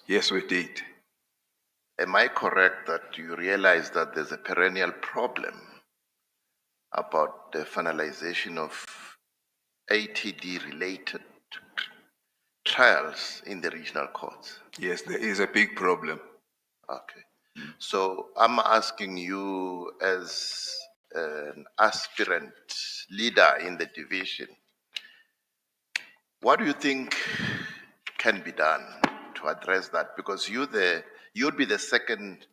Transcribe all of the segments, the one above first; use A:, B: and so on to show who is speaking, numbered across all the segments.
A: Yes, we did.
B: Am I correct that you realize that there's a perennial problem about the finalization of ATD-related trials in the regional courts?
A: Yes, there is a big problem.
B: Okay. So I'm asking you as an aspirant leader in the division, what do you think can be done to address that? Because you'd be the second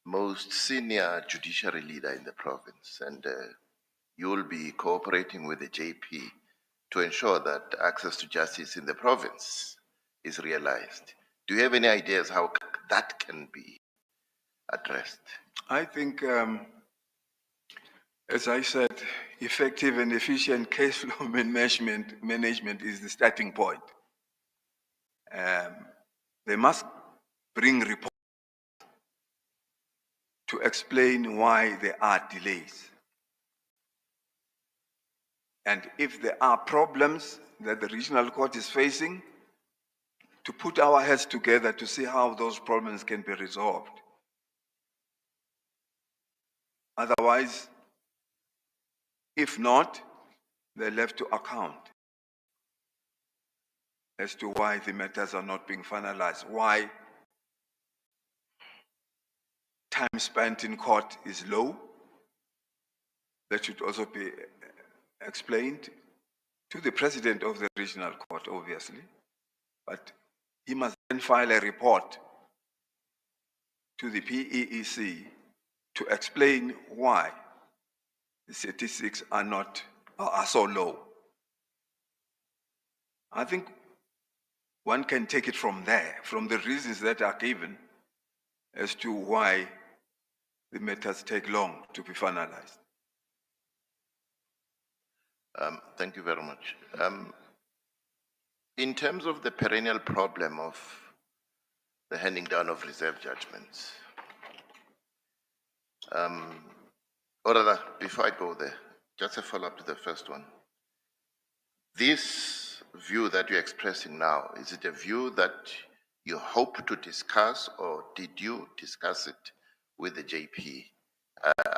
B: most senior judiciary leader in the province, and you'll be cooperating with the JP to ensure that access to justice in the province is realized. Do you have any ideas how that can be addressed?
A: I think, as I said, effective and efficient case flow management is the starting point. They must bring reports to explain why there are delays. And if there are problems that the regional court is facing, to put our heads together to see how those problems can be resolved. Otherwise, if not, they're left to account as to why the matters are not being finalized, why time spent in court is low. That should also be explained to the president of the regional court, obviously, but he must then file a report to the PEEC to explain why the statistics are so low. I think one can take it from there, from the reasons that are given as to why the matters take long to be finalized.
B: Thank you very much. In terms of the perennial problem of the handing down of reserve judgments, or rather, before I go there, just a follow-up to the first one. This view that you're expressing now, is it a view that you hope to discuss, or did you discuss it with the JP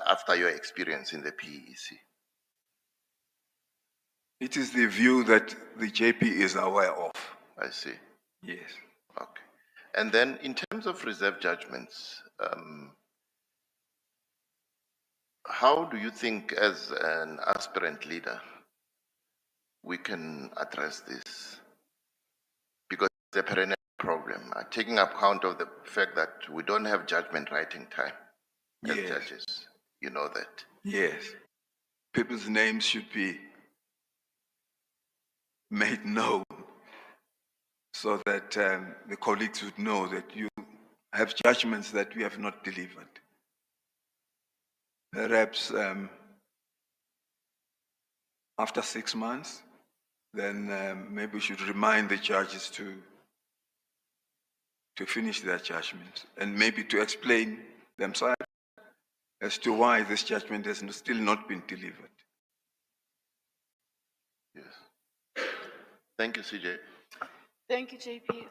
B: after your experience in the PEC?
A: It is the view that the JP is aware of.
B: I see.
A: Yes.
B: Okay. And then in terms of reserve judgments, how do you think as an aspirant leader we can address this? Because it's a perennial problem, taking account of the fact that we don't have judgment writing time as judges. You know that.
A: Yes. People's names should be made known so that the colleagues would know that you have judgments that we have not delivered. Perhaps after 6 months, then maybe we should remind the judges to finish their judgment and maybe to explain themselves as to why this judgment has still not been delivered.
B: Yes. Thank you, CJ.
C: Thank you, JP.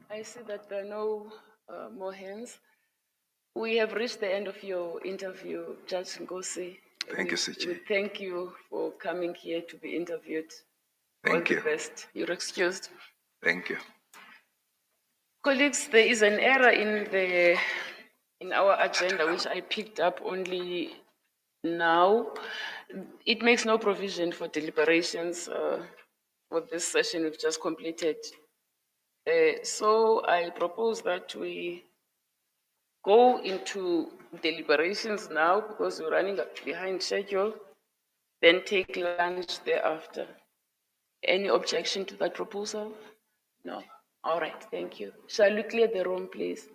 C: I see that there are no more hands. We have reached the end of your interview, Judge Ngosi.
A: Thank you, CJ.
C: We thank you for coming here to be interviewed.
A: Thank you.
C: All the best. You're excused.
A: Thank you.
C: Colleagues, there is an error in our agenda, which I picked up only now. It makes no provision for deliberations for this session we've just completed. So I propose that we go into deliberations now because we're running behind schedule, then take lunch thereafter. Any objection to that proposal? No. All right, thank you. Shall we clear the room, please?